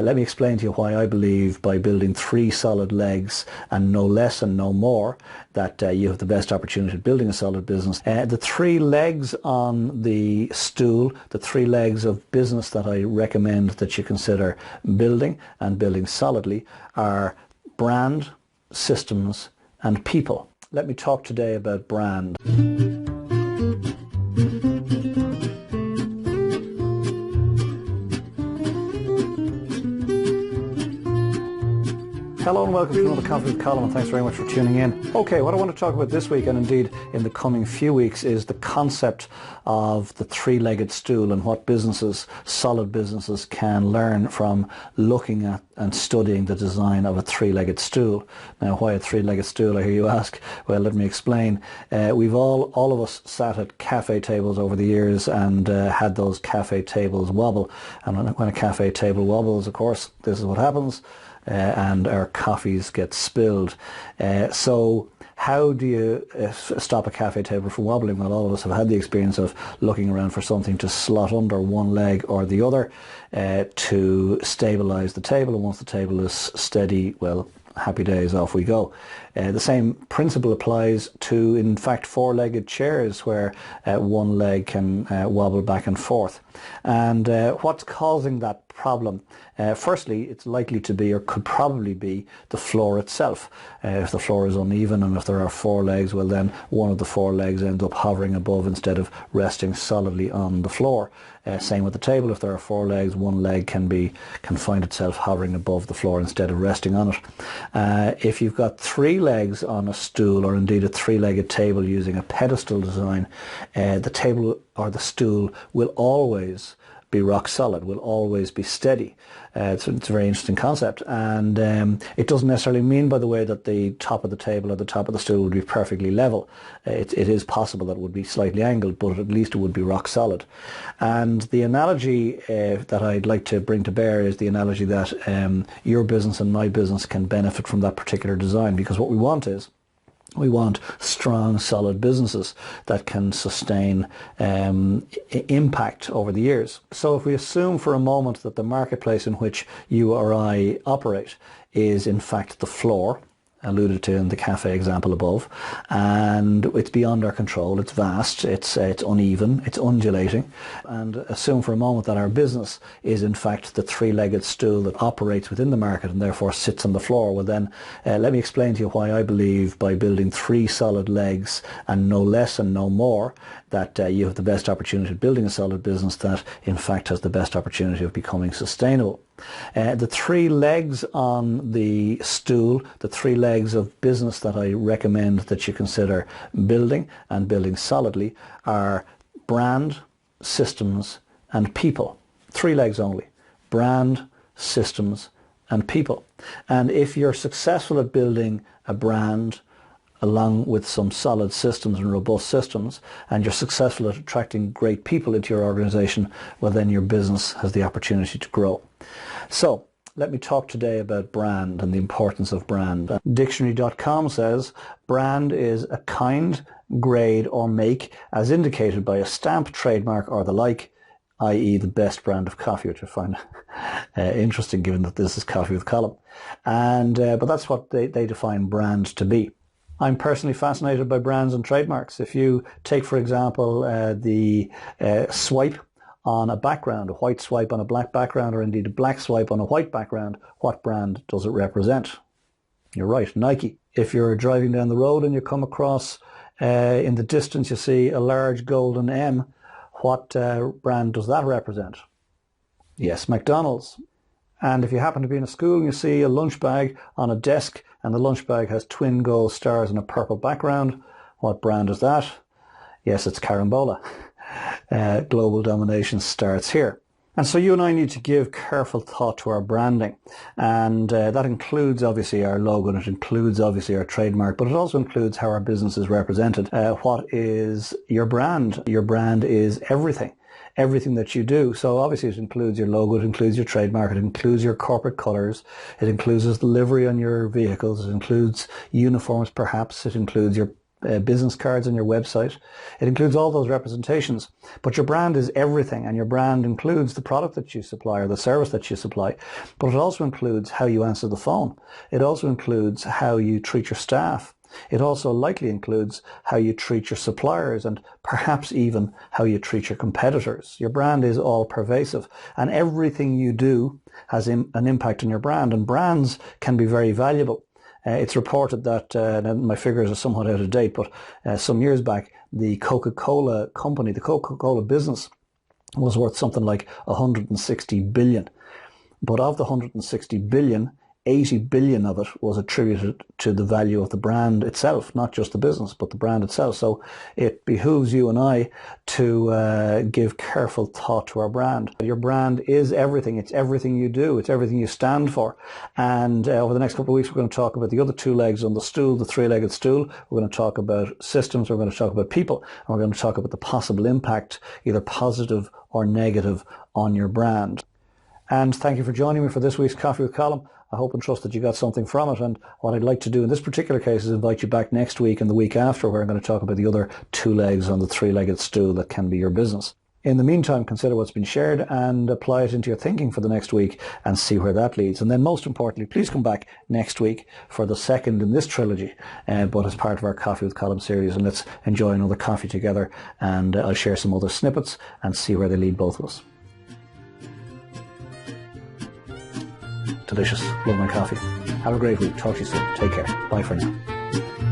Let me explain to you why I believe by building three solid legs and no less and no more that you have the best opportunity of building a solid business. The three legs on the stool, the three legs of business that I recommend that you consider building and building solidly are brand, systems and people. Let me talk today about brand. Hello and welcome to another Coffee with Colin, and thanks very much for tuning in. Okay, what I want to talk about this week, and indeed in the coming few weeks, is the concept of the three-legged stool and what businesses, solid businesses, can learn from looking at and studying the design of a three-legged stool. Now, why a three-legged stool, I hear you ask? Well, let me explain. We've all of us sat at cafe tables over the years and had those cafe tables wobble. And when a cafe table wobbles, of course, this is what happens. And our coffees get spilled. So how do you stop a cafe table from wobbling? Well, all of us have had the experience of looking around for something to slot under one leg or the other to stabilize the table, and once the table is steady, well, happy days, off we go. The same principle applies to, in fact, four-legged chairs where one leg can wobble back and forth. And what's causing that problem? Firstly, it's likely to be, or could probably be, the floor itself. If the floor is uneven and if there are four legs, well then one of the four legs ends up hovering above instead of resting solidly on the floor. Same with the table. If there are four legs, one leg can find itself hovering above the floor instead of resting on it. If you've got three legs on a stool, or indeed a three-legged table using a pedestal design, the table or the stool will always be rock solid, will always be steady. It's a very interesting concept, and it doesn't necessarily mean, by the way, that the top of the table or the top of the stool would be perfectly level. It is possible that it would be slightly angled, but at least it would be rock solid. And the analogy that I'd like to bring to bear is the analogy that your business and my business can benefit from that particular design, because what we want strong, solid businesses that can sustain impact over the years. So if we assume for a moment that the marketplace in which you or I operate is in fact the floor, alluded to in the cafe example above, and it's beyond our control, it's vast, it's uneven, it's undulating, and assume for a moment that our business is in fact the three-legged stool that operates within the market and therefore sits on the floor, well then let me explain to you why I believe by building three solid legs and no less and no more that you have the best opportunity of building a solid business that in fact has the best opportunity of becoming sustainable. The three legs on the stool, the three legs of business that I recommend that you consider building and building solidly are brand, systems and people. Three legs only. Brand, systems and people. And if you're successful at building a brand along with some solid systems and robust systems, and you're successful at attracting great people into your organization, well then your business has the opportunity to grow. So let me talk today about brand and the importance of brand. Dictionary.com says brand is a kind, grade or make as indicated by a stamp, trademark or the like, i.e. the best brand of coffee, which I find interesting given that this is Coffee with Colin. And but that's what they define brand to be. I'm personally fascinated by brands and trademarks. If you take, for example, the swipe on a background, a white swipe on a black background, or indeed a black swipe on a white background, what brand does it represent? You're right, Nike. If you're driving down the road and you come across in the distance you see a large golden M, what brand does that represent? Yes, McDonald's. And if you happen to be in a school and you see a lunch bag on a desk and the lunch bag has twin gold stars and a purple background, what brand is that? Yes, it's Carambola. Global domination starts here. And so you and I need to give careful thought to our branding, and that includes obviously our logo, and it includes obviously our trademark, but it also includes how our business is represented. What is your brand? Your brand is everything that you do. So obviously it includes your logo, it includes your trademark, it includes your corporate colours, it includes the livery on your vehicles, it includes uniforms perhaps, it includes your business cards on your website. It includes all those representations. But your brand is everything, and your brand includes the product that you supply or the service that you supply. But it also includes how you answer the phone. It also includes how you treat your staff. It also likely includes how you treat your suppliers and perhaps even how you treat your competitors. Your brand is all pervasive, and everything you do has an impact on your brand, and brands can be very valuable. It's reported that, my figures are somewhat out of date, but some years back, the Coca-Cola company, the Coca-Cola business, was worth something like 160 billion. But of the 160 billion, 80 billion of it was attributed to the value of the brand itself, not just the business, but the brand itself. So it behooves you and I to give careful thought to our brand. Your brand is everything. It's everything you do. It's everything you stand for. And over the next couple of weeks, we're going to talk about the other two legs on the stool, the three-legged stool. We're going to talk about systems. We're going to talk about people. And we're going to talk about the possible impact, either positive or negative, on your brand. And thank you for joining me for this week's Coffee with Colm. I hope and trust that you got something from it. And what I'd like to do in this particular case is invite you back next week and the week after, where I'm going to talk about the other two legs on the three-legged stool that can be your business. In the meantime, consider what's been shared and apply it into your thinking for the next week and see where that leads. And then most importantly, please come back next week for the second in this trilogy, but as part of our Coffee with Colm series. And let's enjoy another coffee together, and I'll share some other snippets and see where they lead both of us. Delicious. Love my coffee. Have a great week. Talk to you soon. Take care. Bye for now.